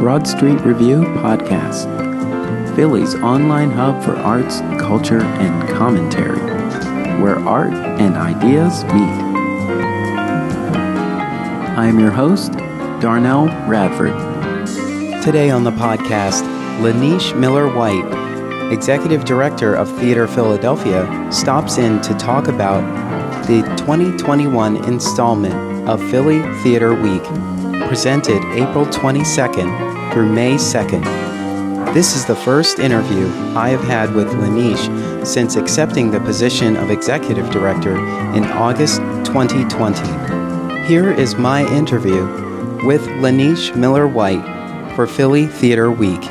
Broad Street Review podcast, Philly's online hub for arts, culture, and commentary, where art and ideas meet. I am your host, Darnell Radford. Today on the podcast, LaNeshe Miller-White, Executive Director of Theater Philadelphia, stops in to talk about the 2021 installment of Philly Theater Week, presented April 22nd through May 2nd. This is the first interview I have had with LaNeshe since accepting the position of Executive Director in August 2020. Here is my interview with LaNeshe Miller-White for Philly Theater Week.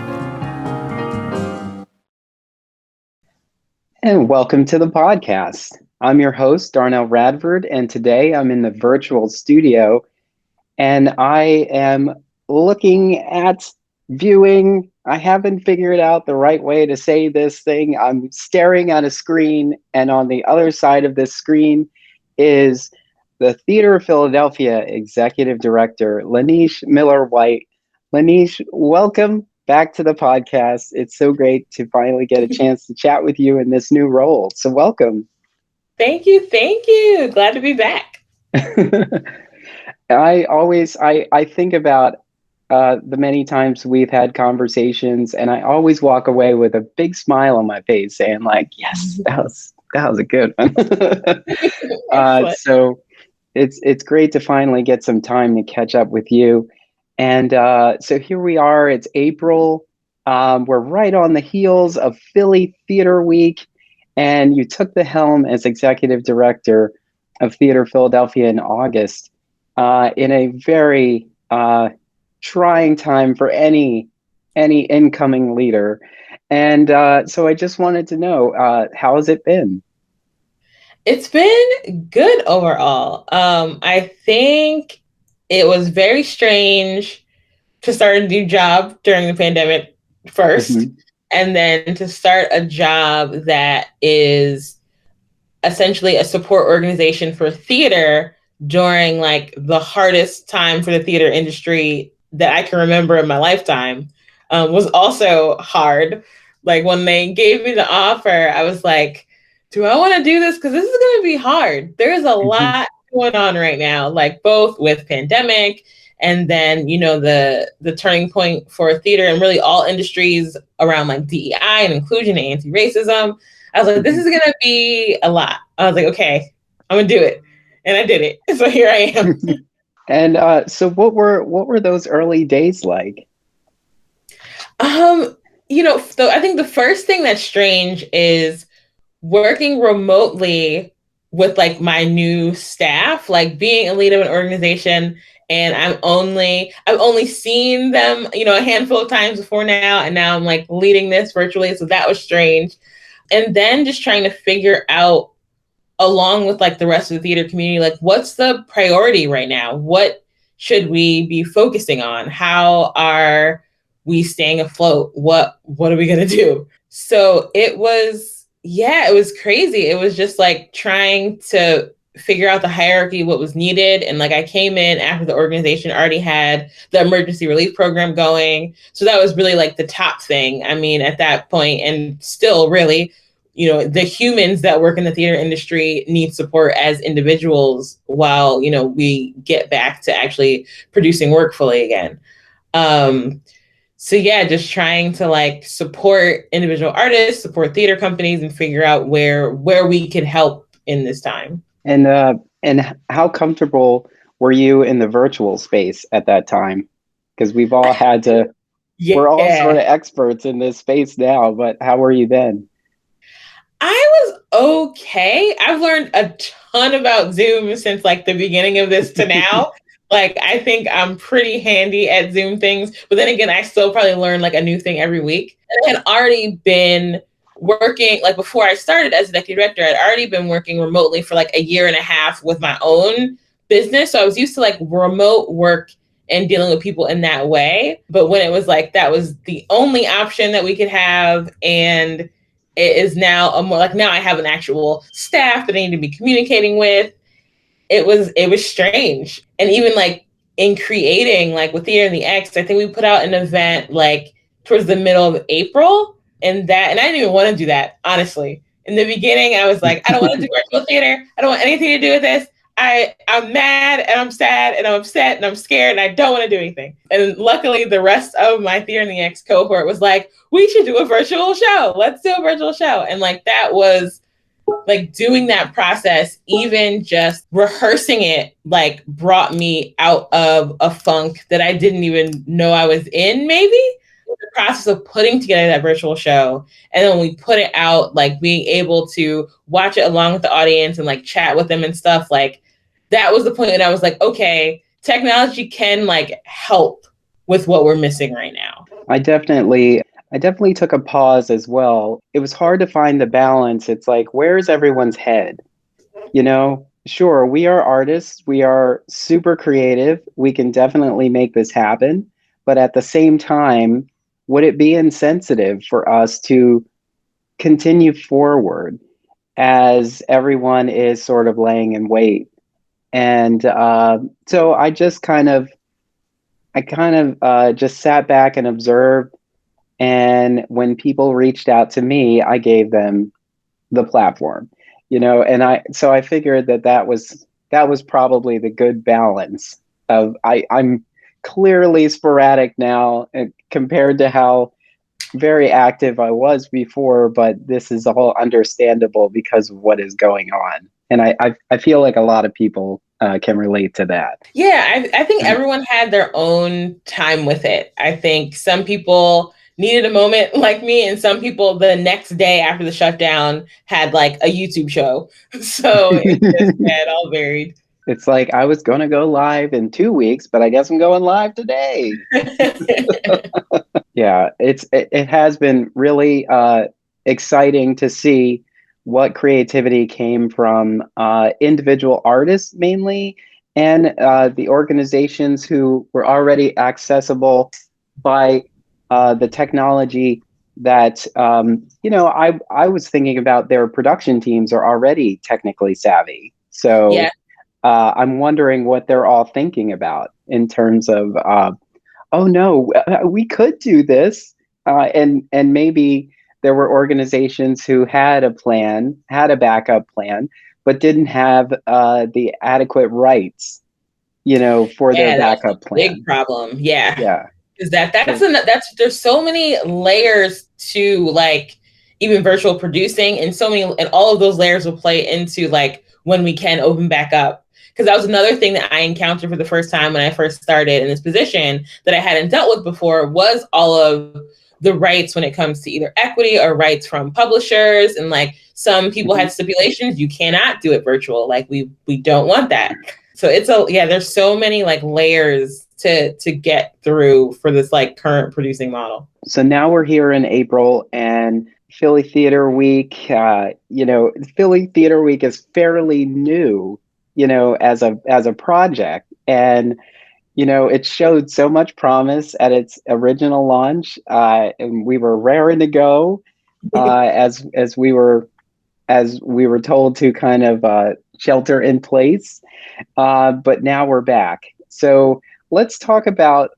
And welcome to the podcast. I'm your host, Darnell Radford, and today I'm in the virtual studio, and I am looking at viewing. I haven't figured out the right way to say this thing. I'm staring at a screen, and on the other side of this screen is the Theater of Philadelphia Executive Director, LaNeshe Miller-White. LaNeshe, welcome back to the podcast. It's so great to finally get a chance to chat with you in this new role. So welcome. Thank you. Glad to be back. I think about the many times we've had conversations, and I always walk away with a big smile on my face saying like, yes, that was a good one. So it's great to finally get some time to catch up with you. And so here we are, it's April. We're right on the heels of Philly Theater Week, and you took the helm as Executive Director of Theater Philadelphia in August, in a very trying time for any incoming leader. And so I just wanted to know, how has it been? It's been good overall. I think it was very strange to start a new job during the pandemic first, and then to start a job that is essentially a support organization for theater during like the hardest time for the theater industry that I can remember in my lifetime, was also hard. Like when they gave me the offer, I was like, do I want to do this? Because this is going to be hard. There's a lot going on right now, like both with pandemic and then, you know, the turning point for theater and really all industries around like DEI and inclusion and anti-racism. I was like, this is going to be a lot. I was like, okay, I'm going to do it. And I did it. So here I am. And so what were those early days like? You know, so I think the first thing that's strange is working remotely with like my new staff, like being a lead of an organization, and I've only seen them, you know, a handful of times before now, and now I'm like leading this virtually. So that was strange. And then just trying to figure out, along with like the rest of the theater community, like what's the priority right now? What should we be focusing on? How are we staying afloat? What are we going to do? So it was crazy. It was just like trying to figure out the hierarchy, what was needed. And like I came in after the organization already had the emergency relief program going. So that was really like the top thing. I mean, at that point, and still really, you know, the humans that work in the theater industry need support as individuals while, you know, we get back to actually producing work fully again. So yeah, just trying to like support individual artists, support theater companies, and figure out where we could help in this time. And how comfortable were you in the virtual space at that time? Because we've all had to. Yeah. We're all sort of experts in this space now, but how were you then? I was okay. I've learned a ton about Zoom since like the beginning of this to now. Like, I think I'm pretty handy at Zoom things, but then again, I still probably learn like a new thing every week. And I had already been working, like before I started as executive director, I'd already been working remotely for like a year and a half with my own business. So I was used to like remote work and dealing with people in that way. But when it was like, that was the only option that we could have, and it is now a more like, now I have an actual staff that I need to be communicating with. It was strange. And even like in creating, like with Theater in the X, I think we put out an event like towards the middle of April, and I didn't even want to do that, honestly. In the beginning, I was like, I don't want to do virtual theater. I don't want anything to do with this. I'm mad and I'm sad and I'm upset and I'm scared and I don't want to do anything. And luckily, the rest of my Theater in the X cohort was like, we should do a virtual show. Let's do a virtual show. And like that was like doing that process, even just rehearsing it, like brought me out of a funk that I didn't even know I was in, maybe. The process of putting together that virtual show, and then when we put it out, like being able to watch it along with the audience and like chat with them and stuff, like that was the point that I was like, okay, technology can like help with what we're missing right now. I definitely took a pause as well. It was hard to find the balance. It's like, where's everyone's head? You know, sure, we are artists. We are super creative. We can definitely make this happen. But at the same time, would it be insensitive for us to continue forward as everyone is sort of laying in wait? And so I kind of just sat back and observed. And when people reached out to me, I gave them the platform, and I figured that was probably the good balance of I'm clearly sporadic now compared to how very active I was before, but this is all understandable because of what is going on. And I feel like a lot of people can relate to that. Yeah, I think everyone had their own time with it. I think some people needed a moment like me, and some people the next day after the shutdown had like a YouTube show. So it all varied. It's like, I was going to go live in 2 weeks, but I guess I'm going live today. Yeah, it has been really exciting to see what creativity came from individual artists mainly, and the organizations who were already accessible by the technology that, I was thinking about. Their production teams are already technically savvy. So yeah. I'm wondering what they're all thinking about in terms of, oh no, we could do this. And maybe there were organizations who had a backup plan, but didn't have the adequate rights, for their backup plan. Big problem. Yeah. Yeah. Is that's there's so many layers to like even virtual producing, and all of those layers will play into like when we can open back up. Because that was another thing that I encountered for the first time when I first started in this position that I hadn't dealt with before, was all of the rights when it comes to either equity or rights from publishers. And like some people had stipulations, you cannot do it virtual. Like we don't want that. So there's so many like layers to get through for this like current producing model. So now we're here in April, and Philly Theater Week, Philly Theater Week is fairly new, as a project. And, it showed so much promise at its original launch. And we were raring to go as we were told to kind of shelter in place. But now we're back. So let's talk about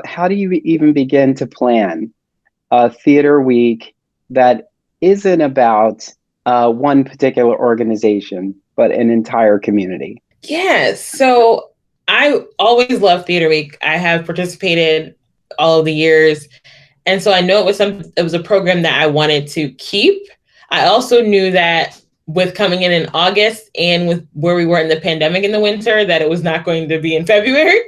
how do you even begin to plan a theater week that isn't about one particular organization, but an entire community? Yeah, so I always loved Theater Week. I have participated all of the years. And so I know it was a program that I wanted to keep. I also knew that with coming in August and with where we were in the pandemic in the winter, that it was not going to be in February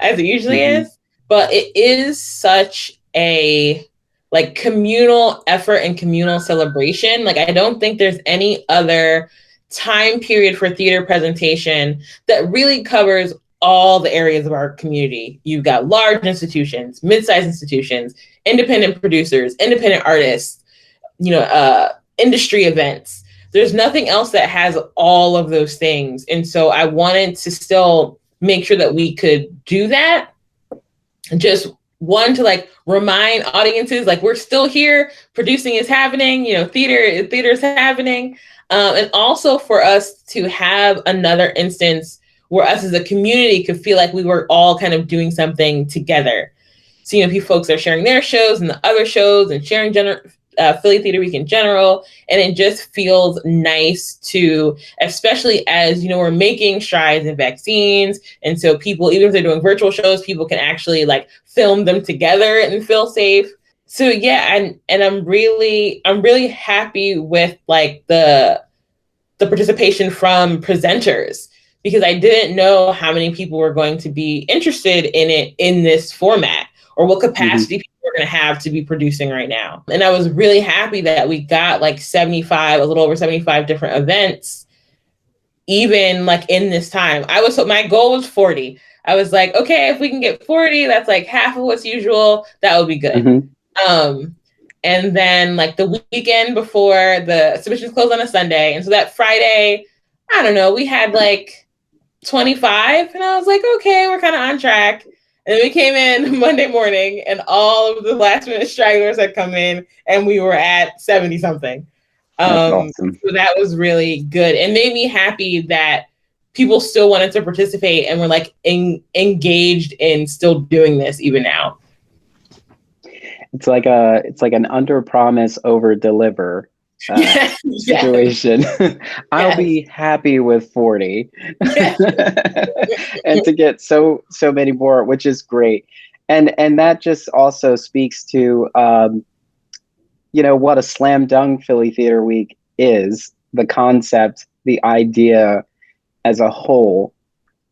as it usually is. But it is such a like communal effort and communal celebration. Like I don't think there's any other time period for theater presentation that really covers all the areas of our community. You've got large institutions, mid-sized institutions, independent producers, independent artists, industry events. There's nothing else that has all of those things. And so I wanted to still make sure that we could do that. Just one, to like remind audiences, like we're still here, producing is happening, theater is happening. And also for us to have another instance where us as a community could feel like we were all kind of doing something together. So, you know, folks are sharing their shows and the other shows and sharing Philly Theater Week in general. And it just feels nice to, especially as, you know, we're making strides in vaccines. And so people, even if they're doing virtual shows, people can actually like film them together and feel safe. So yeah, and I'm really happy with like the participation from presenters, because I didn't know how many people were going to be interested in it in this format, or what capacity people are going to have to be producing right now. And I was really happy that we got like 75, a little over 75 different events, even like in this time. My goal was 40. I was like, okay, if we can get 40, that's like half of what's usual. That would be good. And then like the weekend before, the submissions closed on a Sunday. And so that Friday, I don't know, we had like 25, and I was like, okay, we're kind of on track. And then we came in Monday morning and all of the last minute stragglers had come in and we were at 70 something. That's awesome. So that was really good and made me happy that people still wanted to participate and were like engaged in still doing this even now. It's like an under promise, over deliver situation. I'll be happy with 40 and to get so many more, which is great. And that just also speaks to you know, what a slam dunk Philly Theater Week is, the concept, the idea as a whole,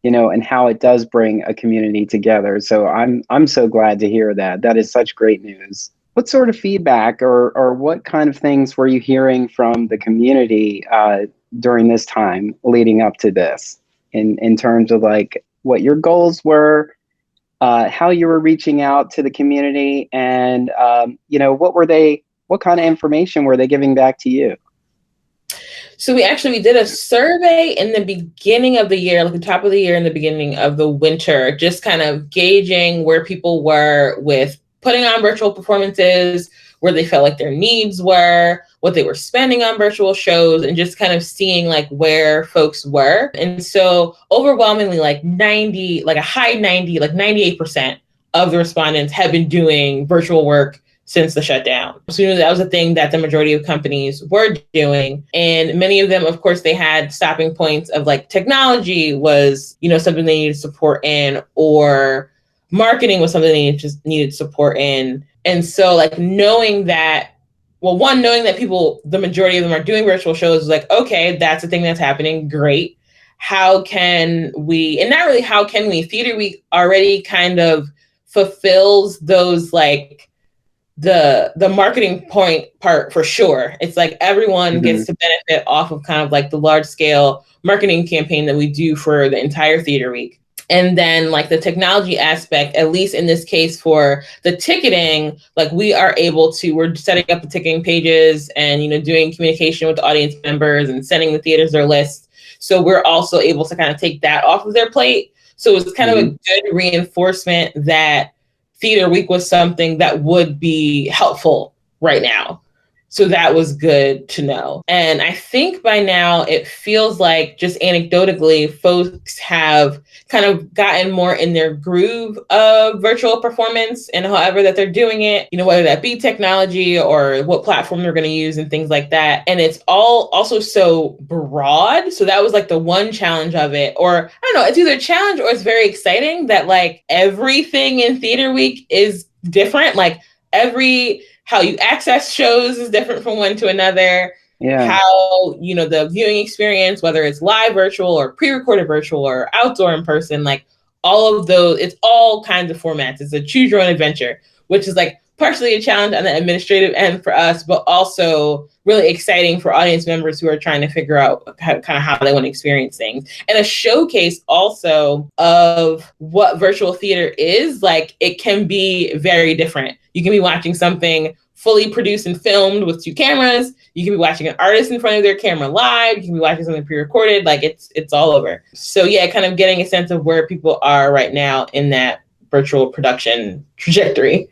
you know, and how it does bring a community together. So I'm so glad to hear that. That is such great news. What sort of feedback or what kind of things were you hearing from the community during this time leading up to this, in terms of like what your goals were, how you were reaching out to the community, and you know, what kind of information were they giving back to you? So we did a survey in the beginning of the year, like the top of the year and the beginning of the winter, just kind of gauging where people were with putting on virtual performances, where they felt like their needs were, what they were spending on virtual shows, and just kind of seeing like where folks were. And so overwhelmingly, like 90, like a high 90, like 98% of the respondents have been doing virtual work since the shutdown. So, you know, that was a thing that the majority of companies were doing. And many of them, of course, they had stopping points of like technology was, you know, something they needed support in, or marketing was something they needed support in. And so like knowing that, well, one, knowing that people, the majority of them are doing virtual shows, like, okay, that's a thing that's happening. Great. How can we, and not really how can we, Theater Week already kind of fulfills those like, the marketing part for sure. It's like everyone gets to benefit off of kind of like the large scale marketing campaign that we do for the entire Theater Week. And then like the technology aspect, at least in this case for the ticketing, like we're setting up the ticketing pages and, you know, doing communication with the audience members and sending the theaters their lists. So we're also able to kind of take that off of their plate. So it's kind of a good reinforcement that Theater Week was something that would be helpful right now. So that was good to know. And I think by now it feels like, just anecdotally, folks have kind of gotten more in their groove of virtual performance and however that they're doing it, you know, whether that be technology or what platform they're going to use and things like that. And it's all also so broad. So that was like the one challenge of it. Or I don't know, it's either a challenge or it's very exciting that like everything in Theater Week is different. Like how you access shows is different from one to another. Yeah. How, you know, the viewing experience, whether it's live virtual or pre-recorded virtual or outdoor in person, like all of those, it's all kinds of formats. It's a choose your own adventure, which is like partially a challenge on the administrative end for us, but also really exciting for audience members who are trying to figure out how they want to experience things. And a showcase also of what virtual theater is. Like it can be very different. You can be watching something fully produced and filmed with 2 cameras. You can be watching an artist in front of their camera live. You can be watching something pre-recorded. Like it's all over. So yeah, kind of getting a sense of where people are right now in that virtual production trajectory.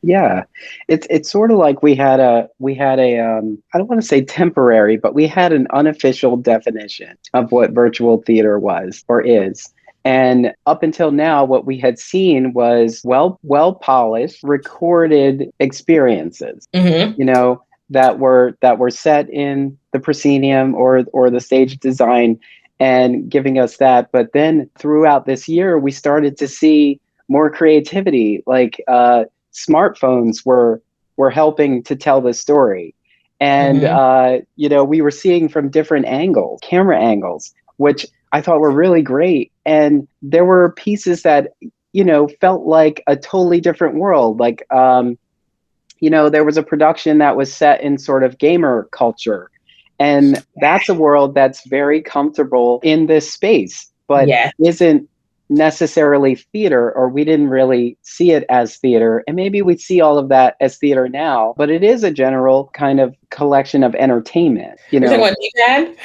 Yeah, it's sort of like we had a I don't want to say temporary, but we had an unofficial definition of what virtual theater was or is. And up until now, what we had seen was well polished, recorded experiences, Mm-hmm. you know, that were set in the proscenium or the stage design and giving us that. But then throughout this year, we started to see more creativity, like smartphones were helping to tell the story, and Mm-hmm. we were seeing from different angles, camera angles, which I thought were really great. And there were pieces that felt like a totally different world. Like there was a production that was set in sort of gamer culture, and that's a world that's very comfortable in this space, but Yeah. isn't necessarily theater, or we didn't really see it as theater. And maybe we see all of that as theater now, but it is a general kind of collection of entertainment, We're talking about D-pad.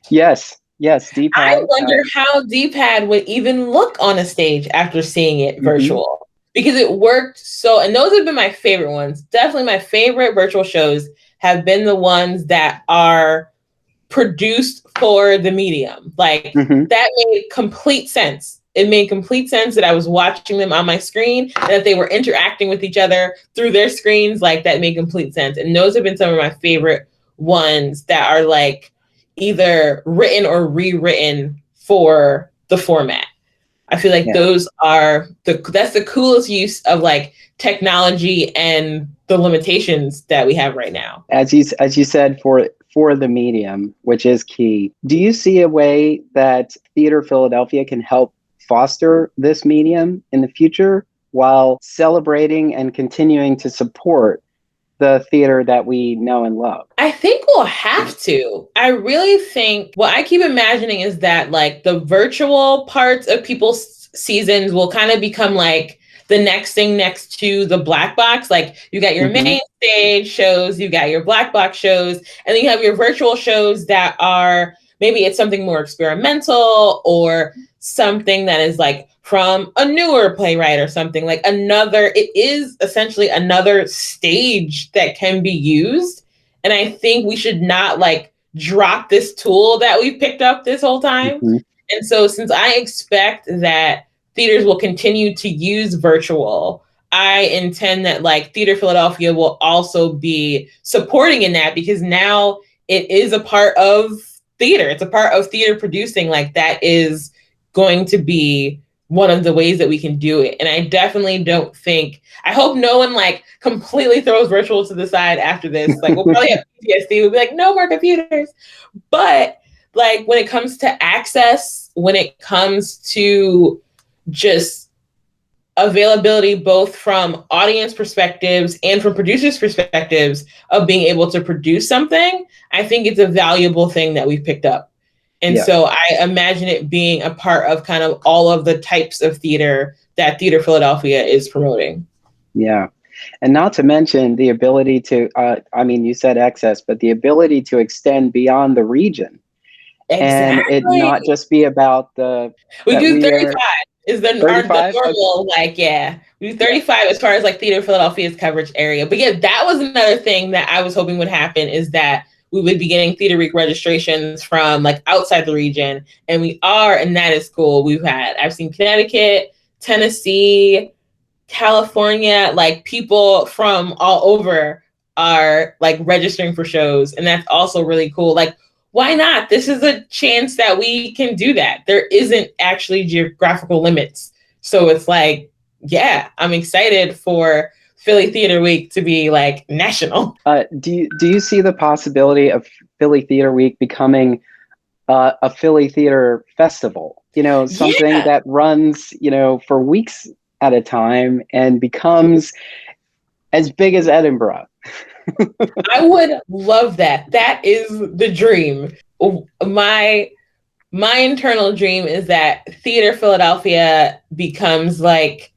Yes, I D-pad. wonder how D-pad would even look on a stage after seeing it Mhm. virtual, because it worked so. And those have been my favorite ones. Definitely my favorite virtual shows have been the ones that are produced for the medium. Like Mhm. that made complete sense. It made complete sense that I was watching them on my screen and that they were interacting with each other through their screens. Like that made complete sense. And those have been some of my favorite ones that are like either written or rewritten for the format. I feel like Yeah. those are that's the coolest use of like technology and the limitations that we have right now. As you said, for the medium, which is key, do you see a way that Theater Philadelphia can help foster this medium in the future while celebrating and continuing to support the theater that we know and love? I think we'll have to. I really think what I keep imagining is that like the virtual parts of people's seasons will kind of become like the next thing next to the black box. Like you got your Hmm. main stage shows, you got your black box shows, and then you have your virtual shows that are maybe it's something more experimental or something that is like from a newer playwright or something like another. It is essentially another stage that can be used, and I think we should not like drop this tool that we've picked up this whole time. Hmm. And so, since I expect that theaters will continue to use virtual, I intend that like Theater Philadelphia will also be supporting in that, because now it is a part of theater. It's a part of theater producing. Like that is going to be one of the ways that we can do it. And I definitely don't think, I hope no one like completely throws virtual to the side after this. Like we'll probably have PTSD. We'll be like, no more computers. But like when it comes to access, when it comes to just availability, both from audience perspectives and from producers' perspectives of being able to produce something, I think it's a valuable thing that we've picked up. And Yeah, so I imagine it being a part of kind of all of the types of theater that Theater Philadelphia is promoting. yeah. And not to mention the ability to, I mean, you said excess, but the ability to extend beyond the region, and it not Exactly. just be about We that do we are 35 is the 35. Okay. normal, like, yeah. We do Yeah. 35 as far as like Theater Philadelphia's coverage area. But yeah, that was another thing that I was hoping would happen, is that we would be getting Theater Week registrations from like outside the region. And we are, and that is cool. I've seen Connecticut, Tennessee, California, like people from all over are like registering for shows. And that's also really cool. Like, why not? This is a chance that we can do that. There isn't actually geographical limits. So it's like, yeah, I'm excited for Philly Theater Week to be like national. Do you see the possibility of Philly Theater Week becoming a Philly theater festival? Something Yeah, that runs, for weeks at a time and becomes as big as Edinburgh. I would love that. That is the dream. My my internal dream is that Theater Philadelphia becomes like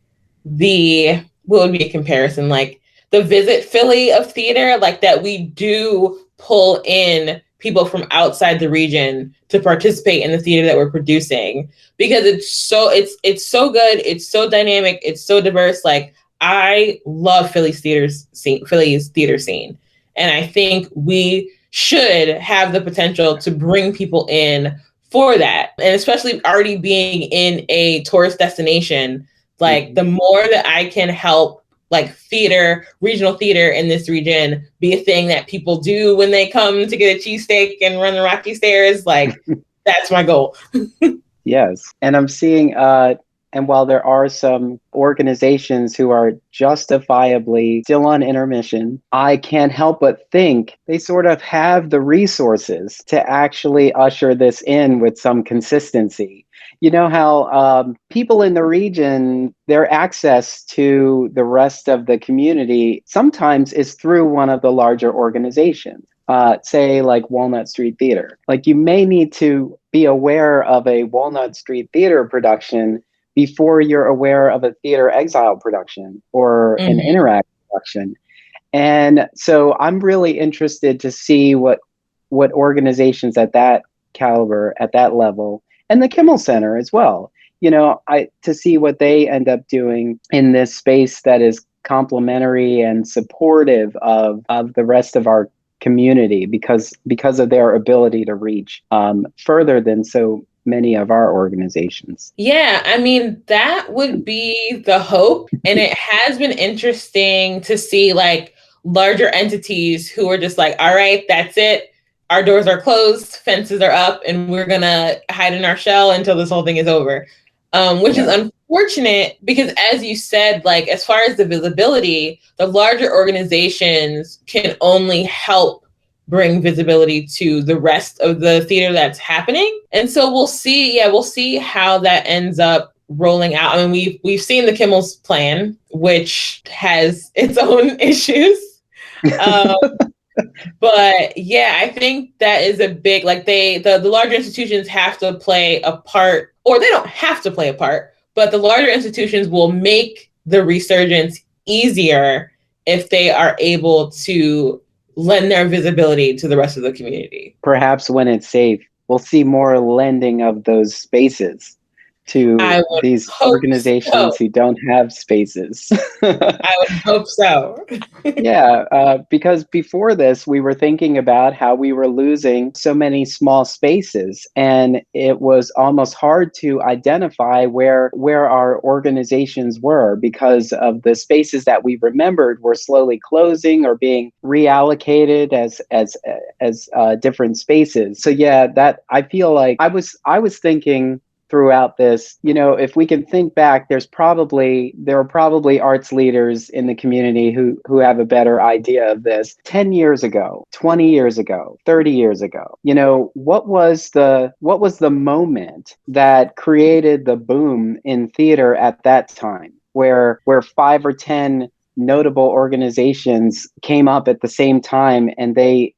the, what would be a comparison, like the Visit Philly of theater, like that we do pull in people from outside the region to participate in the theater that we're producing, because it's so good, it's so dynamic, it's so diverse. Like I love Philly's theater scene. And I think we should have the potential to bring people in for that. And especially already being in a tourist destination, like the more that I can help like theater, regional theater in this region be a thing that people do when they come to get a cheesesteak and run the Rocky Stairs, like that's my goal. Yes. And I'm seeing, and while there are some organizations who are justifiably still on intermission, I can't help but think they sort of have the resources to actually usher this in with some consistency. You know how people in the region, their access to the rest of the community sometimes is through one of the larger organizations. Say like Walnut Street Theater. Like you may need to be aware of a Walnut Street Theater production before you're aware of a Theater Exile production or an Interact production. And so I'm really interested to see what organizations at that caliber, at that level, and the Kimmel Center as well, to see what they end up doing in this space that is complementary and supportive of the rest of our community because of their ability to reach further than so many of our organizations. Yeah, I mean, that would be the hope. And it has been interesting to see like larger entities who are just like, all right, that's it. Our doors are closed, fences are up, and we're going to hide in our shell until this whole thing is over. Which is unfortunate because, as you said, like as far as the visibility, the larger organizations can only help bring visibility to the rest of the theater that's happening. And so we'll see how that ends up rolling out. I mean, we've seen the Kimmel's plan, which has its own issues. But yeah, I think that is a big, like the larger institutions have to play a part, or they don't have to play a part, but the larger institutions will make the resurgence easier if they are able to lend their visibility to the rest of the community. Perhaps when it's safe, we'll see more lending of those spaces to these organizations who don't have spaces. I would hope so. Because before this, we were thinking about how we were losing so many small spaces, and it was almost hard to identify where our organizations were because of the spaces that we remembered were slowly closing or being reallocated as different spaces. So that I feel like I was thinking throughout this, if we can think back, there are probably arts leaders in the community who have a better idea of this. 10 years ago, 20 years ago, 30 years ago, what was the moment that created the boom in theater at that time, where 5 or 10 notable organizations came up at the same time, and they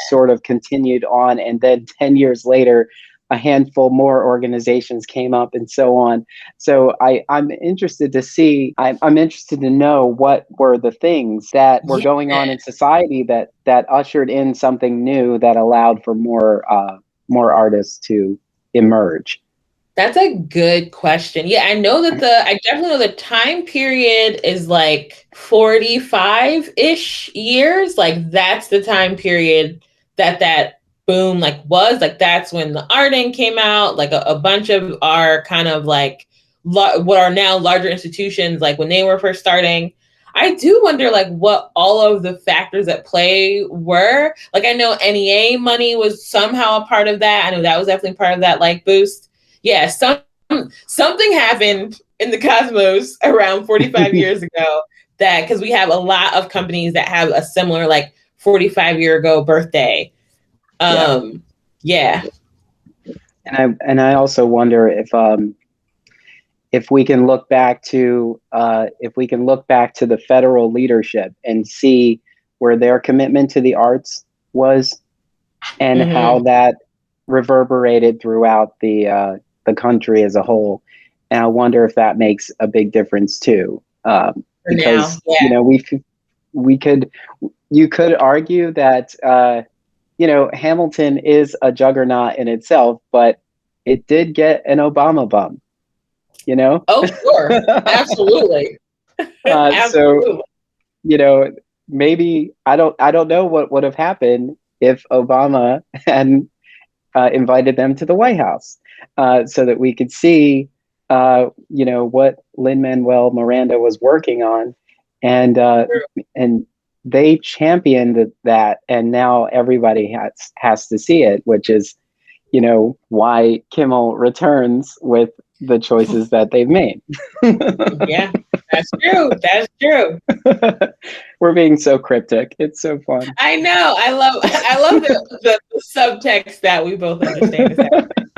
sort of continued on, and then 10 years later a handful more organizations came up, and so on. So I'm interested to see, I'm interested to know what were the things that were going on in society that ushered in something new that allowed for more artists to emerge. That's a good question. Yeah, I definitely know the time period is like 45-ish years. Like that's the time period that boom was like. That's when the Arden came out, like a bunch of our kind of like what are now larger institutions, like when they were first starting. I do wonder like what all of the factors at play were. Like I know NEA money was somehow a part of that. I know that was definitely part of that like boost. Yeah, something happened in the cosmos around 45 years ago, that because we have a lot of companies that have a similar like 45-year ago birthday. Yeah. And I also wonder if we can look back to the federal leadership and see where their commitment to the arts was, and how that reverberated throughout the country as a whole. And I wonder if that makes a big difference too, because you could argue that Hamilton is a juggernaut in itself, but it did get an Obama bump. Oh, sure. Absolutely. So, Absolutely. you know, maybe I don't know what would have happened if Obama had invited them to the White House, so that we could see, what Lin-Manuel Miranda was working on, and and they championed that, and now everybody has to see it, which is, why Kimmel returns with the choices that they've made. Yeah, that's true. That's true. We're being so cryptic. It's so fun. I know. I love the subtext that we both understand is happening.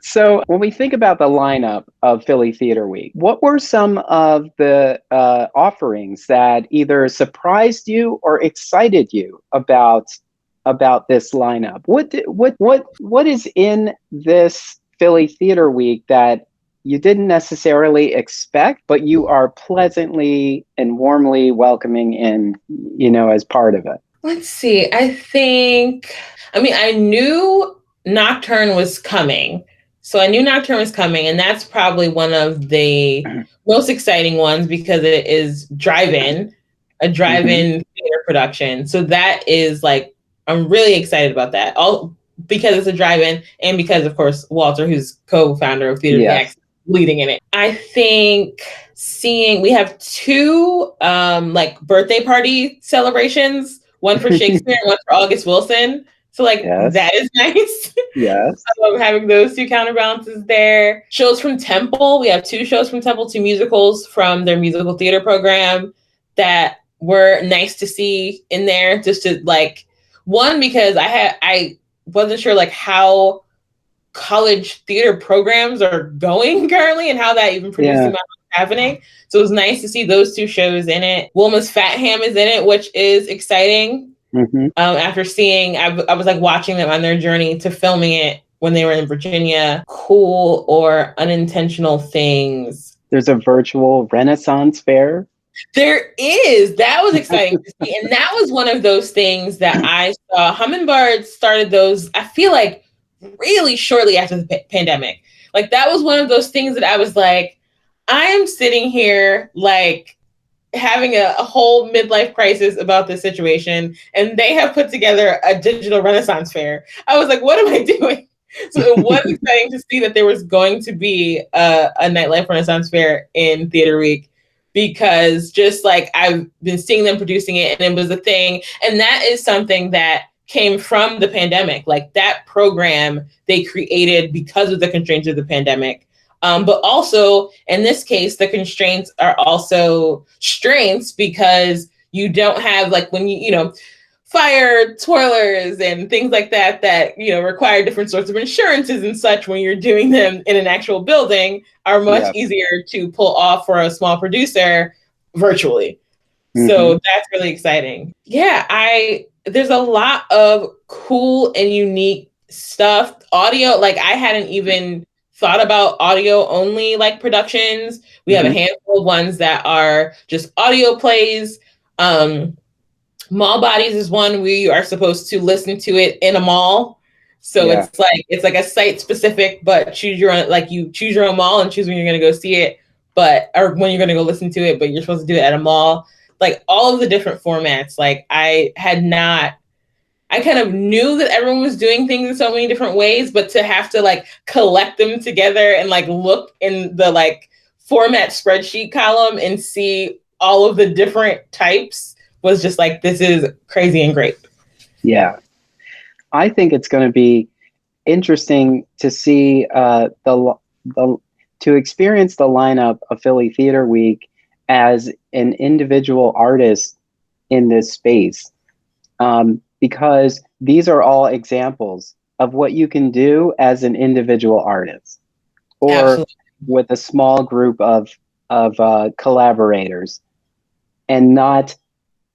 So, when we think about the lineup of Philly Theater Week, what were some of the offerings that either surprised you or excited you about this lineup? What is in this Philly Theater Week that you didn't necessarily expect, but you are pleasantly and warmly welcoming in, as part of it? Let's see. I knew Nocturne was coming. So I knew Nocturne was coming, and that's probably one of the most exciting ones because it is a Mm-hmm. drive-in theater production. So that is like, I'm really excited about that. All because it's a drive-in, and because of course Walter, who's co-founder of Theater Yes. PX, leading in it. I think we have two like birthday party celebrations, one for Shakespeare and one for August Wilson. So like Yes. that is nice. Yes. Having those two counterbalances there. Shows from Temple. We have two shows from Temple, two musicals from their musical theater program that were nice to see in there. Just to like, one, because I wasn't sure like how college theater programs are going currently and how that even producing Yeah. model is happening. So it was nice to see those two shows in it. Wilma's Fat Ham is in it, which is exciting. Mm-hmm. After seeing, I was like watching them on their journey to filming it when they were in Virginia. Cool or unintentional things. There's a virtual Renaissance fair. There is. That was exciting to see. And that was one of those things that I saw. Hummingbird started those, I feel like, really shortly after the pandemic. Like, that was one of those things that I was like, I am sitting here, like, having a whole midlife crisis about this situation, and they have put together a digital Renaissance fair. I was like, what am I doing? So it was exciting to see that there was going to be a nightlife Renaissance fair in Theater Week, because just like I've been seeing them producing it, and it was a thing. And that is something that came from the pandemic. Like, that program they created because of the constraints of the pandemic. But also, in this case, the constraints are also strengths, because you don't have, like, when fire twirlers and things like that require different sorts of insurances and such when you're doing them in an actual building, are much Yes. easier to pull off for a small producer virtually. So that's really exciting. Yeah, there's a lot of cool and unique stuff. Audio, like, I hadn't even thought about audio only like productions. We have a handful of ones that are just audio plays. Mall Bodies is one where you are supposed to listen to it in a mall. So Yeah. it's like a site specific, but choose your own, like, you choose your own mall and choose when you're going to go see it, or when you're going to go listen to it, but you're supposed to do it at a mall. Like, all of the different formats. Like, I kind of knew that everyone was doing things in so many different ways, but to have to like collect them together and like look in the like format spreadsheet column and see all of the different types was just like, this is crazy and great. Yeah. I think it's going to be interesting to see to experience the lineup of Philly Theater Week as an individual artist in this space, because these are all examples of what you can do as an individual artist, or Absolutely. with a small group of collaborators, and not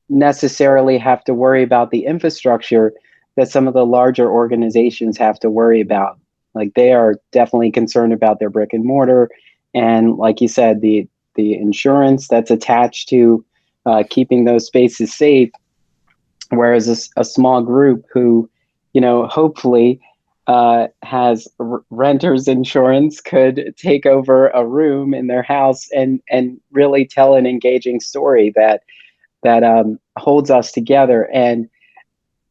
necessarily have to worry about the infrastructure that some of the larger organizations have to worry about. Like, they are definitely concerned about their brick and mortar, and like you said, the insurance that's attached to keeping those spaces safe. Whereas a small group who, hopefully has renter's insurance could take over a room in their house and really tell an engaging story that holds us together. And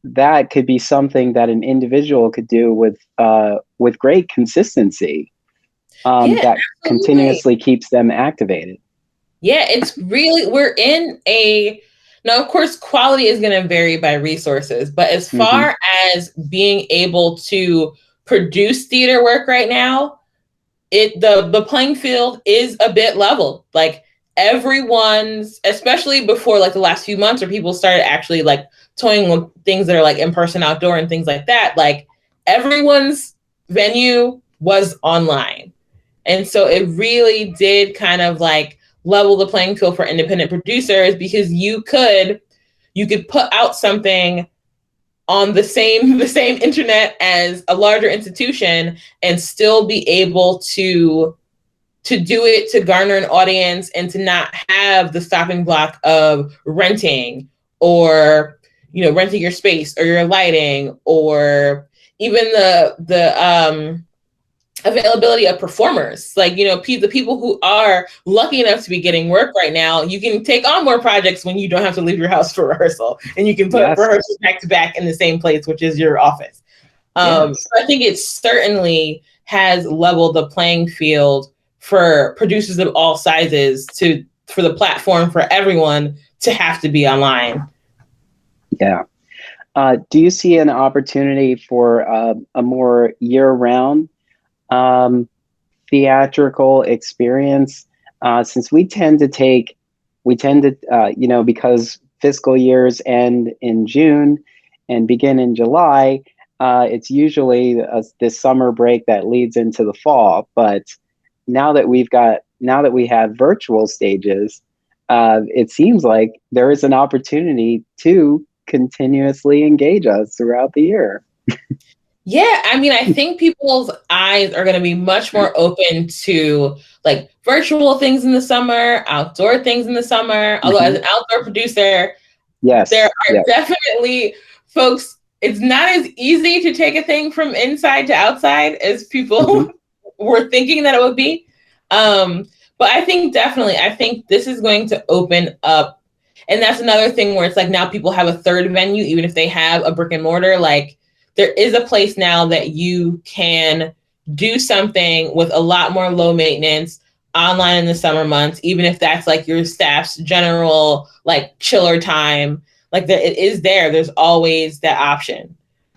that could be something that an individual could do with great consistency, Yeah, that absolutely. continuously keeps them activated. Yeah, it's really, we're in a, now, of course, quality is going to vary by resources, but as Hmm. far as being able to produce theater work right now, the playing field is a bit leveled. Like everyone's, especially before like the last few months where people started actually like toying with things that are like in person outdoor and things like that, like everyone's venue was online. And so it really did kind of like level the playing field for independent producers because you could put out something on the same internet as a larger institution and still be able to do it to garner an audience and to not have the stopping block of renting or renting your space or your lighting or even the availability of performers. Like, the people who are lucky enough to be getting work right now, you can take on more projects when you don't have to leave your house for rehearsal and you can put Yes, rehearsals back to back in the same place, which is your office. yes. So I think it certainly has leveled the playing field for producers of all sizes for the platform for everyone to have to be online. Yeah. Do you see an opportunity for a more year-round um, theatrical experience? Since we tend to, because fiscal years end in June and begin in July, it's usually this summer break that leads into the fall. But now that we have virtual stages, it seems like there is an opportunity to continuously engage us throughout the year. Yeah, I mean, I think people's eyes are going to be much more open to like virtual things in the summer, outdoor things in the summer. Although, as Hmm. an outdoor producer, there Yes, are yes. definitely folks, it's not as easy to take a thing from inside to outside as Hmm. people were thinking that it would be. Um, but I think this is going to open up. And that's another thing where it's like now people have a third venue, even if they have a brick and mortar. Like there is a place now that you can do something with a lot more low maintenance online in the summer months, even if that's like your staff's general like chiller time. Like it is there. There's always that option.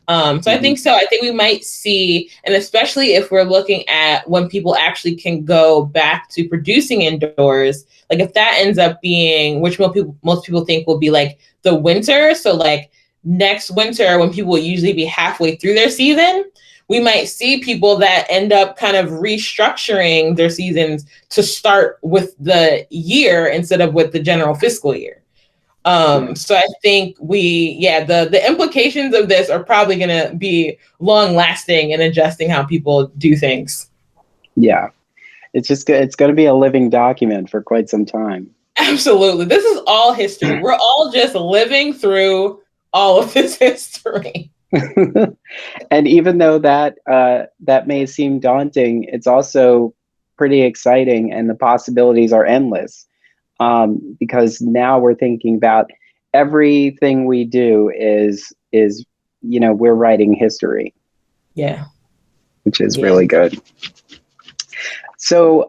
So I Hmm. think so. I think we might see, and especially if we're looking at when people actually can go back to producing indoors, like if that ends up being, which most people think will be like the winter. So like next winter, when people will usually be halfway through their season, we might see people that end up kind of restructuring their seasons to start with the year instead of with the general fiscal year. Yeah, So I think the implications of this are probably going to be long lasting and adjusting how people do things. yeah. It's going to be a living document for quite some time. Absolutely. This is all history. We're all just living through all of this history. And even though that may seem daunting, it's also pretty exciting, and the possibilities are endless. Because now we're thinking about everything we do is we're writing history, Yeah. which is Yeah. really good. So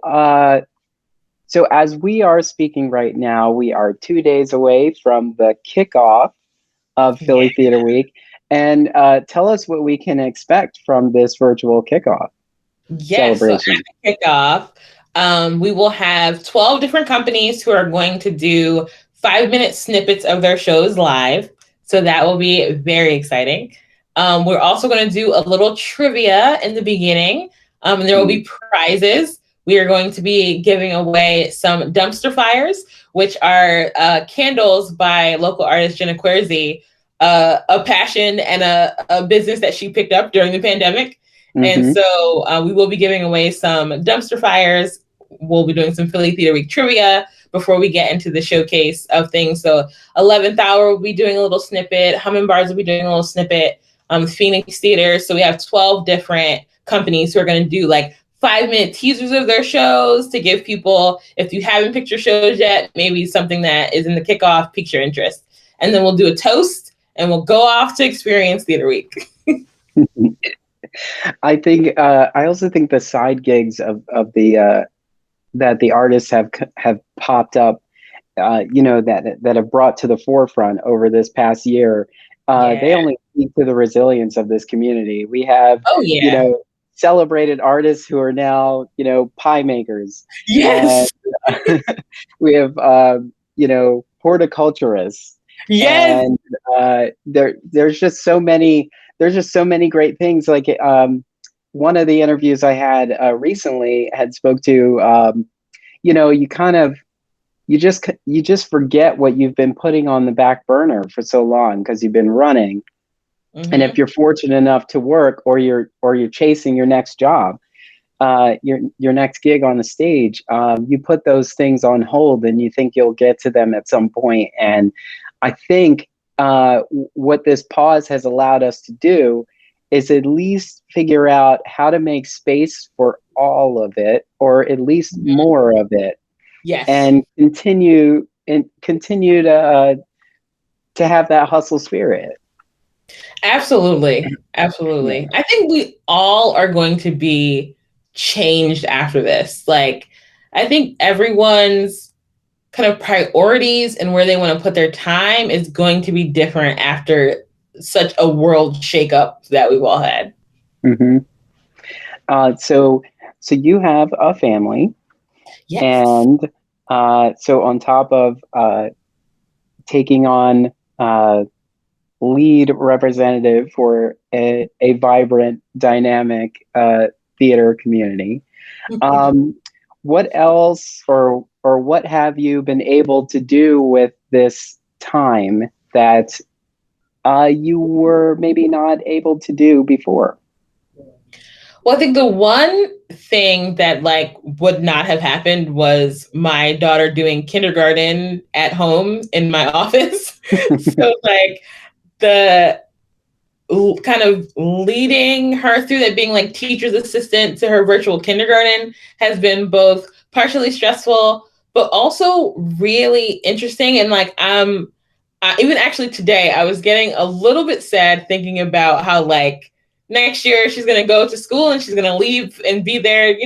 so as we are speaking right now, we are 2 days away from the kickoff of Yeah. Philly Theater Week. And tell us what we can expect from this virtual kickoff Yes. So at celebration. the kickoff, we will have 12 different companies who are going to do 5-minute snippets of their shows live. So that will be very exciting. We're also going to do a little trivia in the beginning. And there will be prizes. We are going to be giving away some dumpster fires, which are candles by local artist Jenna Quersey, a passion and a business that she picked up during the pandemic. And Mm-hmm. so we will be giving away some dumpster fires. We'll be doing some Philly Theater Week trivia before we get into the showcase of things. So 11th Hour will be doing a little snippet. Hummingbirds will be doing a little snippet. Phoenix theaters. So we have 12 different companies who are going to do like 5-minute teasers of their shows to give people, if you haven't picked your shows yet, maybe something that is in the kickoff piques your interest. And then we'll do a toast and we'll go off to Experience Theater Week. I also think the side gigs of the that the artists have popped up, that have brought to the forefront over this past year. They only speak to the resilience of this community. We have, celebrated artists who are now, pie makers. Yes. And we have, horticulturists. Yes. And there's just so many great things. Like one of the interviews I had recently had spoke to, you just forget what you've been putting on the back burner for so long because you've been running. Mm-hmm. And if you're fortunate enough to work, or you're chasing your next job, your next gig on the stage, you put those things on hold and you think you'll get to them at some point. And I think what this pause has allowed us to do is at least figure out how to make space for all of it, or at least more of it. Yes. And continue to have that hustle spirit. Absolutely. Absolutely. Yeah. I think we all are going to be changed after this. Like, I think everyone's kind of priorities and where they want to put their time is going to be different after such a world shakeup that we've all had. Mm-hmm. So you have a family. Yes. And so on top of taking on lead representative for a vibrant, dynamic theater community, what else or what have you been able to do with this time that you were maybe not able to do before? Well, I think the one thing that like would not have happened was my daughter doing kindergarten at home in my office. So like the kind of leading her through that, being like teacher's assistant to her virtual kindergarten, has been both partially stressful, but also really interesting. And like, even actually today, I was getting a little bit sad thinking about how like next year she's going to go to school and she's going to leave and be there,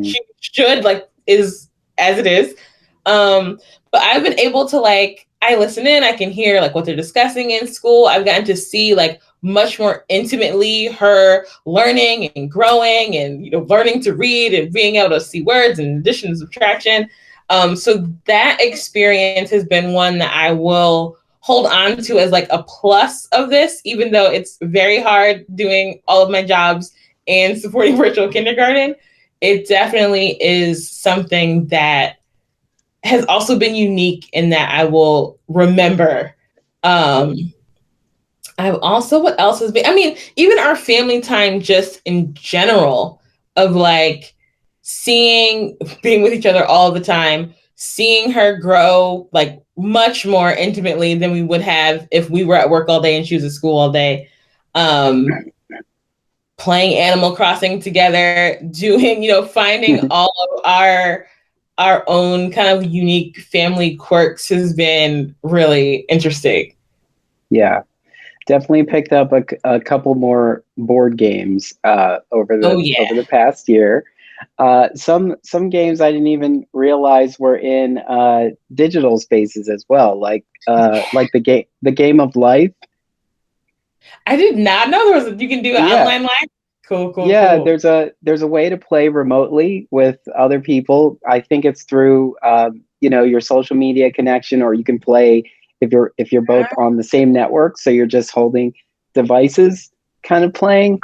she should, like, is as it is. But I've been able to, like, I listen in, I can hear like what they're discussing in school. I've gotten to see like much more intimately her learning and growing and, learning to read and being able to see words and addition and subtraction. So that experience has been one that I will hold on to as like a plus of this, even though it's very hard doing all of my jobs and supporting virtual kindergarten. It definitely is something that has also been unique in that I will remember. I've also, what else has been, even our family time just in general, of like being with each other all the time, seeing her grow like much more intimately than we would have if we were at work all day and she was at school all day. Playing Animal Crossing together, doing, finding all of our own kind of unique family quirks has been really interesting. Yeah, definitely picked up a couple more board games over the past year. Some games I didn't even realize were in digital spaces as well, like the game of life. I did not know you can do an online live. Cool. Yeah, there's a way to play remotely with other people. I think it's through your social media connection, or you can play if you're both on the same network, so you're just holding devices kind of playing.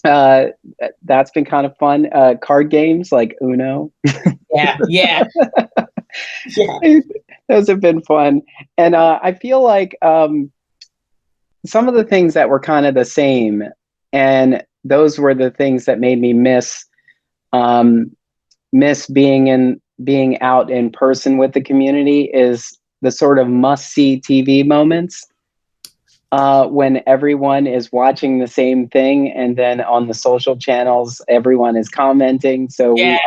That's been kind of fun. Card games like Uno. Yeah. Those have been fun. And I feel like some of the things that were kind of the same, and those were the things that made me miss being out in person with the community, is the sort of must-see TV moments. when everyone is watching the same thing, and then on the social channels, everyone is commenting. So Yeah,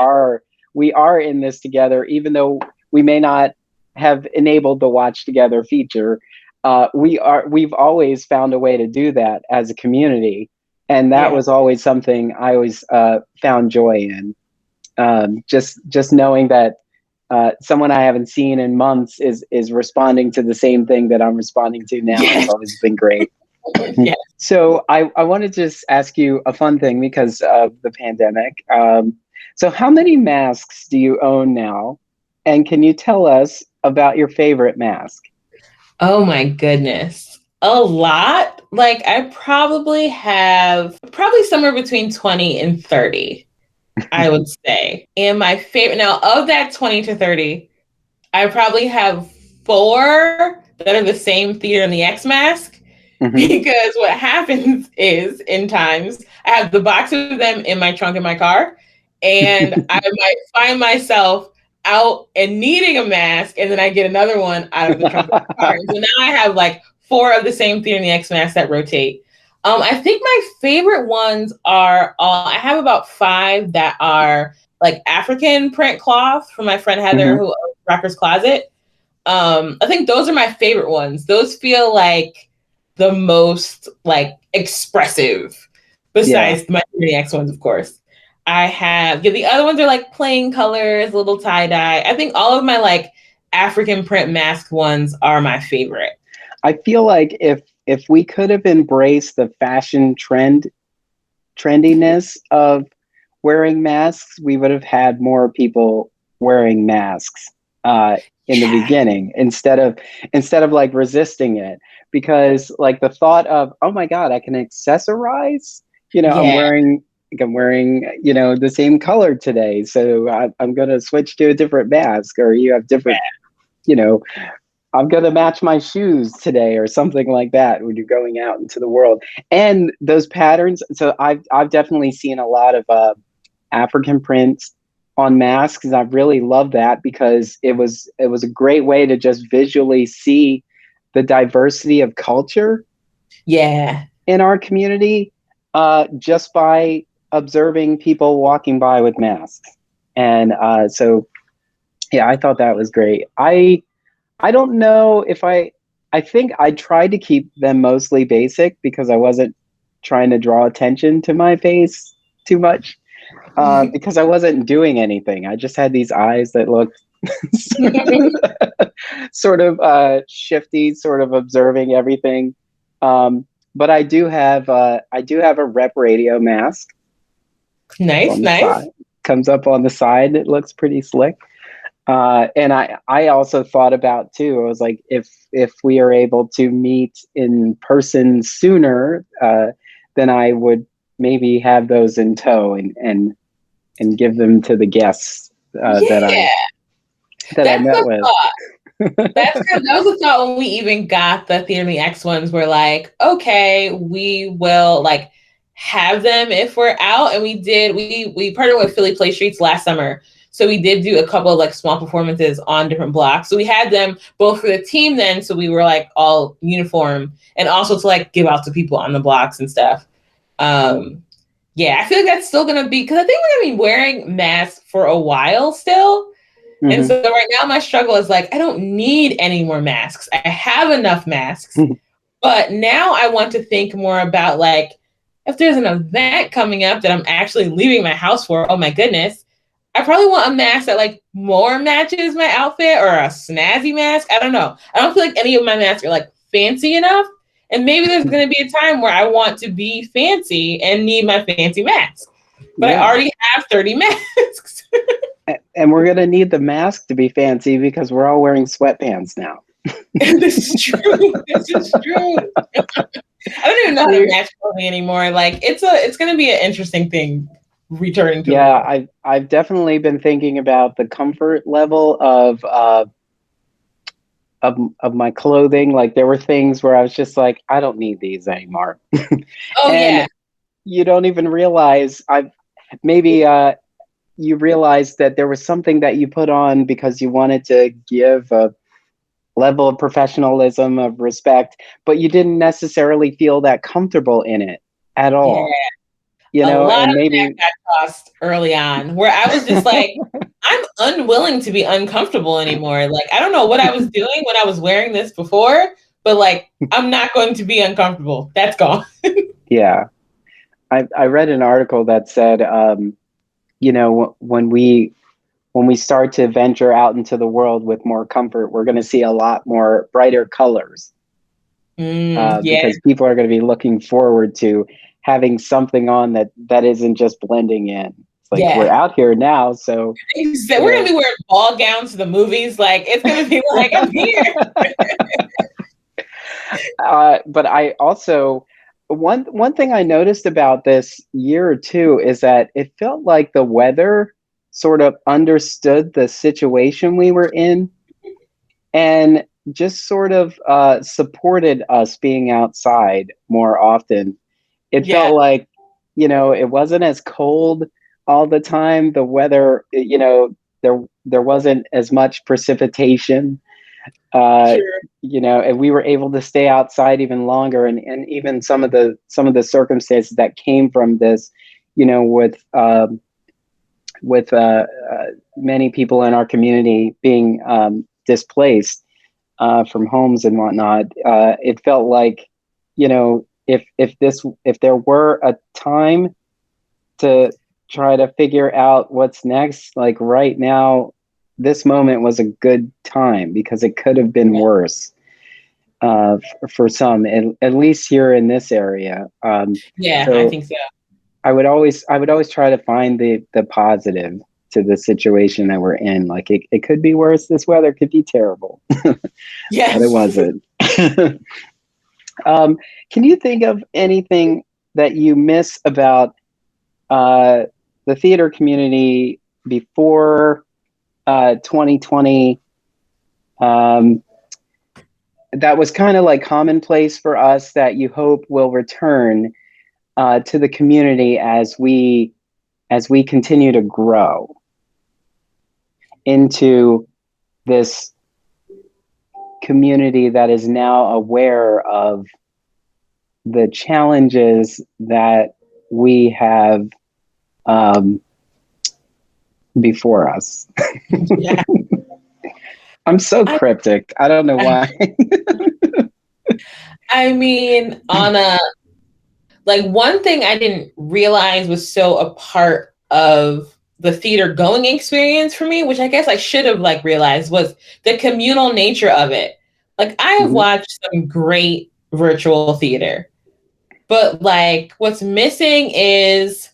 we are in this together, even though we may not have enabled the watch together feature. We've always found a way to do that as a community, and that yeah, was always something I always found joy in. Just knowing that someone I haven't seen in months is responding to the same thing that I'm responding to now has yeah, always been great. yeah. So I want to just ask you a fun thing because of the pandemic. So how many masks do you own now? And can you tell us about your favorite mask? Oh my goodness. A lot. Like I probably have probably somewhere between 20 and 30, I would say. And my favorite now of that 20 to 30, I probably have four that are the same Theater and the X mask. Hmm. Because what happens is in times I have the box of them in my trunk in my car, and I might find myself out and needing a mask, and then I get another one out of the trunk of my car. And so now I have like four of the same Theater and the X masks that rotate. I think my favorite ones are I have about five that are like African print cloth from my friend Heather Hmm. who owns Rocker's Closet. I think those are my favorite ones. Those feel like the most like expressive, Yeah. besides my X ones, of course. I have the other ones are like plain colors, little tie dye. I think all of my like African print mask ones are my favorite. I feel like if we could have embraced the fashion trendiness of wearing masks, we would have had more people wearing masks in the Yeah, beginning instead of like resisting it. Because like the thought of, oh my god, I can accessorize. yeah, I'm wearing the same color today, so I'm gonna switch to a different mask, or you have different you know I'm going to match my shoes today or something like that when you're going out into the world. And those patterns. So I've definitely seen a lot of African prints on masks. And I really love that because it was a great way to just visually see the diversity of culture yeah. in our community just by observing people walking by with masks. And so, yeah, I thought that was great. I don't know if I think I tried to keep them mostly basic because I wasn't trying to draw attention to my face too much, because I wasn't doing anything. I just had these eyes that looked sort of shifty, sort of observing everything. But I do have a rep radio mask. It's Nice, on the nice. side. Comes up on the side. It looks pretty slick. And I also thought about too. I was like, if we are able to meet in person sooner, then I would maybe have those in tow and give them to the guests that I Yeah, that I that's met the with. thought. That's good. That was the thought when we even got the Theater and the X ones. We're like, okay, we will like have them if we're out. And we did. We partnered with Philly Play Streets last summer, so we did do a couple of like small performances on different blocks. So we had them both for the team then, so we were like all uniform, and also to like give out to people on the blocks and stuff. Um, yeah, I feel like that's still gonna be because I think we're gonna be wearing masks for a while still. And Hmm. so right now my struggle is like I don't need any more masks. I have enough masks. But now I want to think more about like if there's an event coming up that I'm actually leaving my house for, oh my goodness, I probably want a mask that like more matches my outfit or a snazzy mask. I don't know. I don't feel like any of my masks are like fancy enough. And maybe there's going to be a time where I want to be fancy and need my fancy mask. But I Yeah, already have 30 masks. and we're gonna need the mask to be fancy because we're all wearing sweatpants now. This is true. This is true. I don't even know how to We match clothing anymore. Like it's gonna be an interesting thing returning to the Yeah, world. I've definitely been thinking about the comfort level of my clothing. Like there were things where I was just like, I don't need these anymore. Oh And yeah. you don't even realize I've maybe you realize that there was something that you put on because you wanted to give level of professionalism, of respect, but you didn't necessarily feel that comfortable in it at Yeah. all. You A know, lot and of that maybe got tossed early on, where I was just like, I'm unwilling to be uncomfortable anymore. Like, I don't know what I was doing when I was wearing this before, but like, I'm not going to be uncomfortable. That's gone. yeah. I read an article that said, you know, when we start to venture out into the world with more comfort, we're going to see a lot more brighter colors, Yeah, because people are going to be looking forward to having something on that isn't just blending in. It's like, we're yeah. out here now, so you We're gonna know. be wearing ball gowns to the movies. Like, it's gonna be like, I'm here. But I also, one thing I noticed about this year or two is that it felt like the weather sort of understood the situation we were in, and just sort of supported us being outside more often. It Yeah, felt like, you know, it wasn't as cold all the time. The weather, you know, there wasn't as much precipitation, uh, sure. you know, and we were able to stay outside even longer. And even some of the circumstances that came from this, you know, with many people in our community being displaced from homes and whatnot, it felt like, you know, if there were a time to try to figure out what's next, like right now, this moment was a good time because it could have been Yeah, worse, for some, at least here in this area. yeah, I So think so. I would always try to find the positive to the situation that we're in. Like it could be worse. This weather could be terrible, but it Yes. wasn't. Can you think of anything that you miss about uh, the theater community before 2020, um, that was kind of like commonplace for us that you hope will return to the community as we continue to grow into this community that is now aware of the challenges that we have um, before us? Yeah. I'm so I, cryptic. I don't know why. I mean, on a like one thing I didn't realize was so a part of the theater going experience for me, which I guess I should have like realized, was the communal nature of it. Like, I have Mhm, watched some great virtual theater, but like what's missing is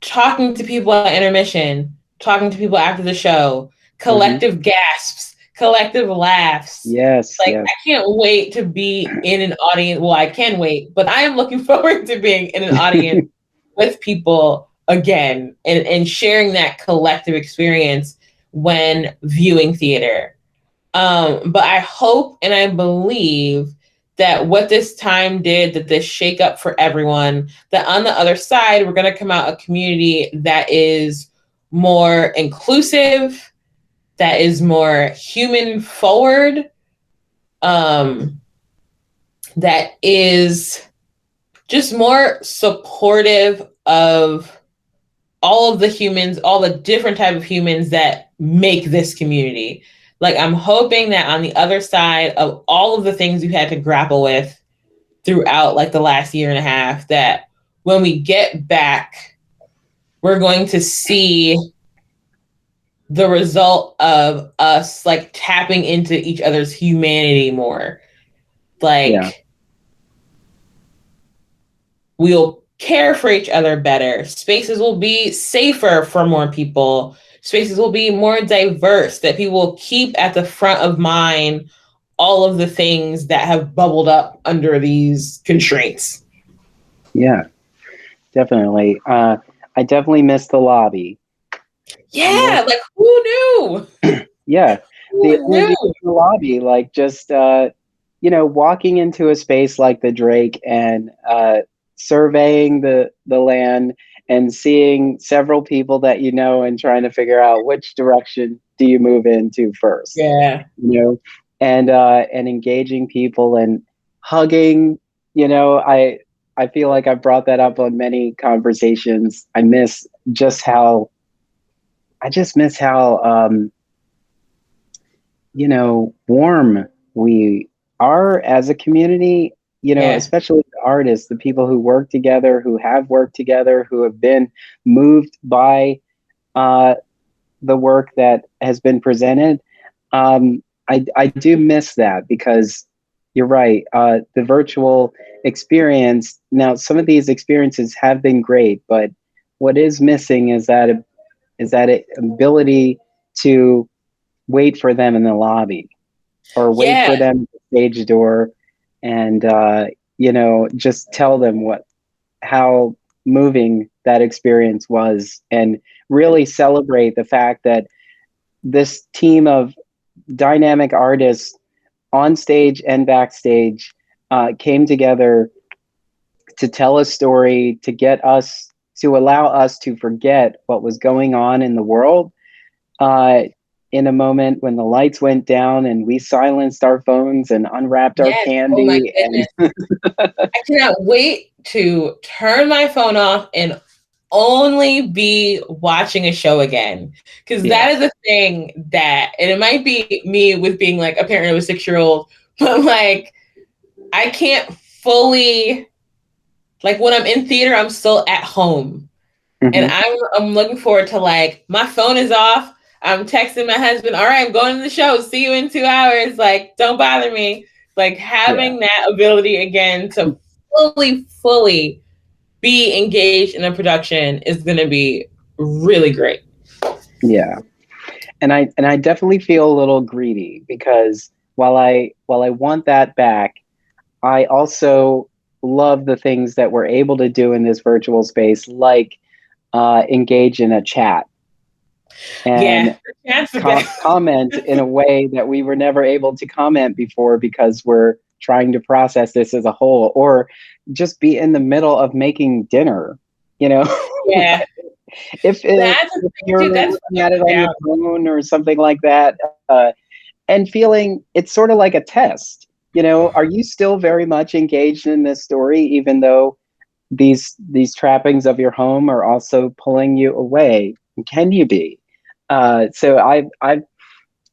talking to people at intermission, talking to people after the show, mhm. collective gasps, collective laughs. Yes, Like, yes. I can't wait to be in an audience. Well, I can wait, but I am looking forward to being in an audience with people again, and sharing that collective experience when viewing theater. But I hope and I believe that what this time did, that this shakeup for everyone, that on the other side, we're going to come out a community that is more inclusive, that is more human forward, um, that is just more supportive of all of the humans, all the different type of humans that make this community. Like, I'm hoping that on the other side of all of the things we've had to grapple with throughout like the last year and a half, that when we get back, we're going to see the result of us like tapping into each other's humanity more. Yeah, Like, we'll care for each other better. Spaces will be safer for more people. Spaces will be more diverse, that people will keep at the front of mind all of the things that have bubbled up under these constraints. yeah, definitely. I definitely missed the lobby. I Yeah, miss, like, who knew? yeah, the Who energy knew? in the lobby, like just you know, walking into a space like the Drake and surveying the land and seeing several people that you know and trying to figure out which direction do you move into first, Yeah. you know, and engaging people and hugging. I feel like I brought that up on many conversations. Just how I just miss how warm we are as a community, Yeah. especially the artists, the people who work together, who have worked together, who have been moved by uh, the work that has been presented. I do miss that because you're right. The virtual experience, now, some of these experiences have been great, but what is missing is that ability to wait for them in the lobby or wait Yeah. for them at the stage door and just tell them how moving that experience was, and really celebrate the fact that this team of dynamic artists on stage and backstage came together to tell a story, to allow us to forget what was going on in the world, uh, in a moment when the lights went down and we silenced our phones and unwrapped our Yes. Oh my candy. And goodness. I cannot wait to turn my phone off and only be watching a show again. Because that yes, is a thing and it might be me with being like a parent of a 6-year-old, but like I can't fully, like when I'm in theater, I'm still at home. And hmm I'm looking forward to, like, my phone is off. I'm texting my husband, all right, I'm going to the show. See you in 2 hours. Like, don't bother me. Like, yeah, having that ability again to fully be engaged in a production is going to be really great. yeah. And I definitely feel a little greedy because while I want that back, I also love the things that we're able to do in this virtual space, like engage in a chat Yeah, and that's the best. comment in a way that we were never able to comment before because we're trying to process this as a whole, or just be in the middle of making dinner. You know, Yeah, that's the if thing you're too. That's looking at it on your down. phone or something like that, and feeling it's sort of like a test. Are you still very much engaged in this story, even though these trappings of your home are also pulling you away? Can you be? So I've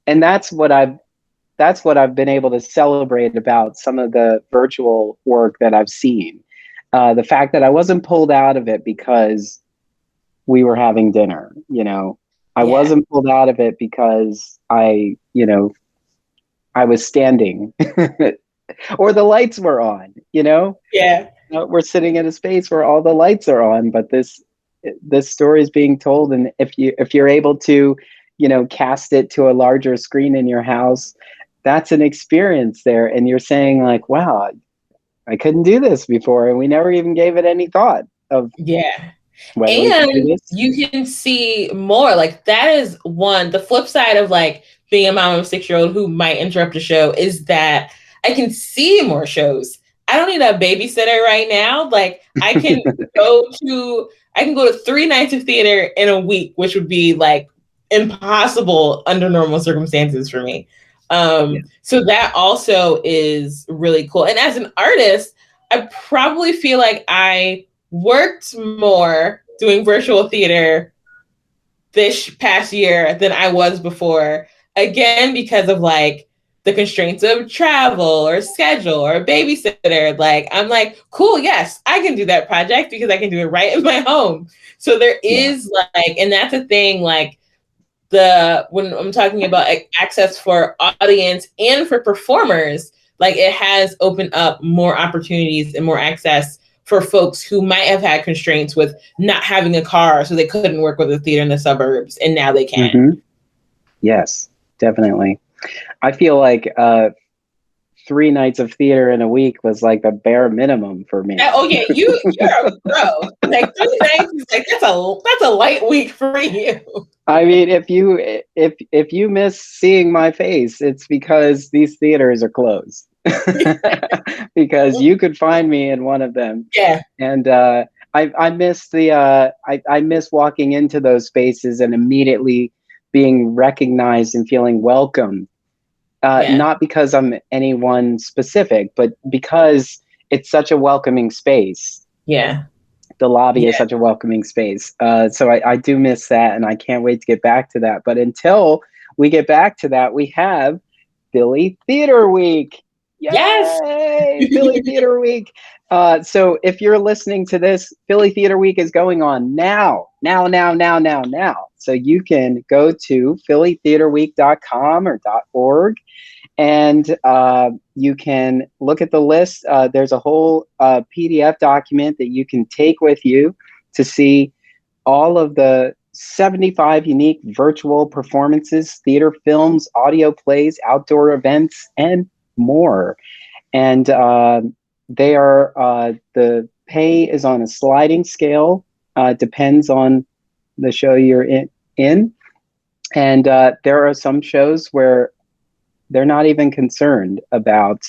and that's what I've been able to celebrate about some of the virtual work that I've seen. The fact that I wasn't pulled out of it because we were having dinner. I Yeah, wasn't pulled out of it because I was standing or the lights were on. yeah, We're sitting in a space where all the lights are on, but this story is being told, and if you're able to cast it to a larger screen in your house, that's an experience there, and you're saying like, wow, I couldn't do this before, and we never even gave it any thought of yeah. whether we could do And this. you can see more. Like, that is one, the flip side of like being a mom of a 6-year-old who might interrupt a show is that I can see more shows. I don't need a babysitter right now. Like, I can go to 3 nights of theater in a week, which would be like impossible under normal circumstances for me. Yeah. So that also is really cool. And as an artist, I probably feel like I worked more doing virtual theater this past year than I was before. Again, because of like the constraints of travel or schedule or babysitter. Like, I'm like, cool, yes, I can do that project because I can do it right in my home. So there Yeah. is like, and that's a thing, like, when I'm talking about access for audience and for performers, like, it has opened up more opportunities and more access for folks who might have had constraints with not having a car, so they couldn't work with a theater in the suburbs, and now they can. hmm Yes, definitely. I feel like 3 nights of theater in a week was like the bare minimum for me. Oh yeah, you're a pro. Like, 3 nights is like, that's a light week for you. I mean, if you miss seeing my face, it's because these theaters are closed. Because you could find me in one of them, Yeah, and I miss I miss walking into those spaces and immediately being recognized and feeling welcome Not because I'm anyone specific, but because it's such a welcoming space. Yeah. The lobby is such a welcoming space. So I do miss that, and I can't wait to get back to that. But until we get back to that, we have Philly Theater Week. Yay! Yes. Philly Theater Week. So if you're listening to this, Philly Theater Week is going on now. So you can go to phillytheaterweek.com or .org, and you can look at the list. There's a whole PDF document that you can take with you to see all of the 75 unique virtual performances, theater films, audio plays, outdoor events, and more. And they are, the pay is on a sliding scale, depends on the show you're in. And there are some shows where they're not even concerned about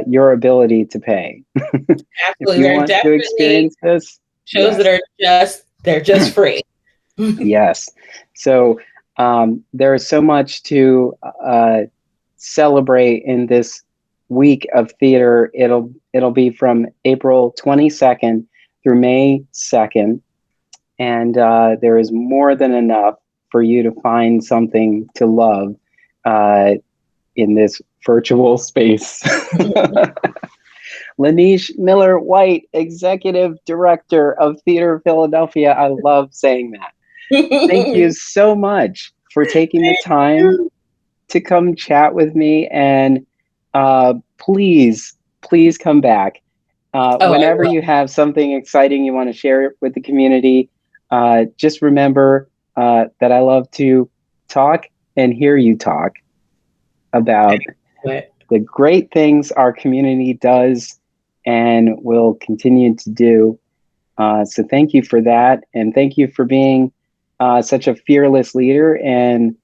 your ability to pay. Absolutely. If you want to experience this, shows that are they're just free. Yes. So there is so much to celebrate in this week of theater. It'll be from April 22nd through May 2nd, and there is more than enough for you to find something to love in this virtual space. LaNeshe Miller-White, Executive Director of Theater Philadelphia. I love saying that. Thank you so much for taking the time to come chat with me. And please come back. Whenever you have something exciting you want to share with the community, just remember that I love to talk and hear you talk about the great things our community does and will continue to do. So thank you for that. And thank you for being such a fearless leader and,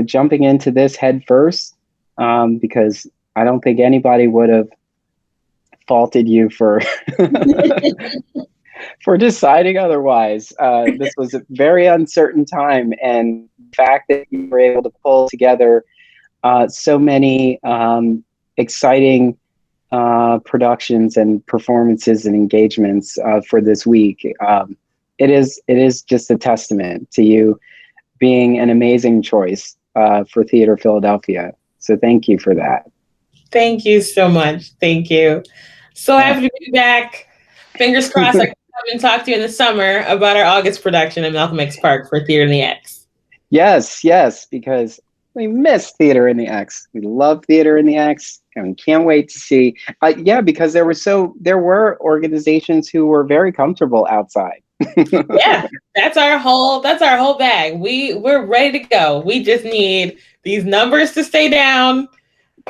jumping into this head first, because I don't think anybody would have faulted you for for deciding otherwise. This was a very uncertain time, and the fact that you were able to pull together so many exciting productions and performances and engagements for this week. It is just a testament to you being an amazing choice for Theater Philadelphia. So thank you for that. Thank you so much. Thank you. So happy to be back. Fingers crossed I can come and talk to you in the summer about our August production at Malcolm X Park for Theater in the X. Yes, because we miss Theater in the X. We love Theater in the X, and we can't wait to see. Because there were organizations who were very comfortable outside. Yeah, that's our whole bag. We're ready to go. We just need these numbers to stay down,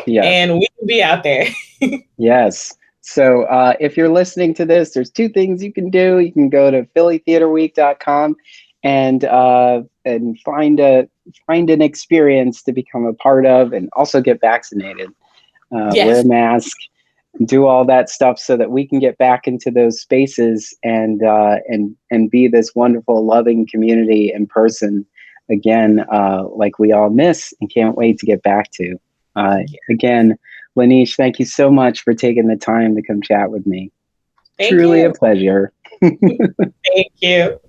and we can be out there. Yes. So if you're listening to this, there's two things you can do. You can go to phillytheaterweek.com and find an experience to become a part of, and also get vaccinated. Wear a mask, do all that stuff so that we can get back into those spaces and be this wonderful, loving community in person again, like we all miss and can't wait to get back to. Again, LaNeshe, thank you so much for taking the time to come chat with me. Truly a pleasure. Thank you.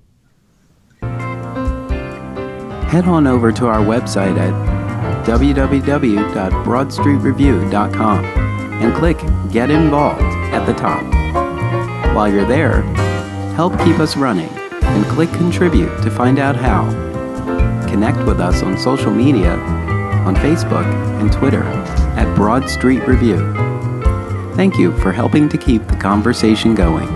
Head on over to our website at www.broadstreetreview.com and click Get Involved at the top. While you're there, help keep us running and click Contribute to find out how. Connect with us on social media, on Facebook and Twitter at Broad Street Review. Thank you for helping to keep the conversation going.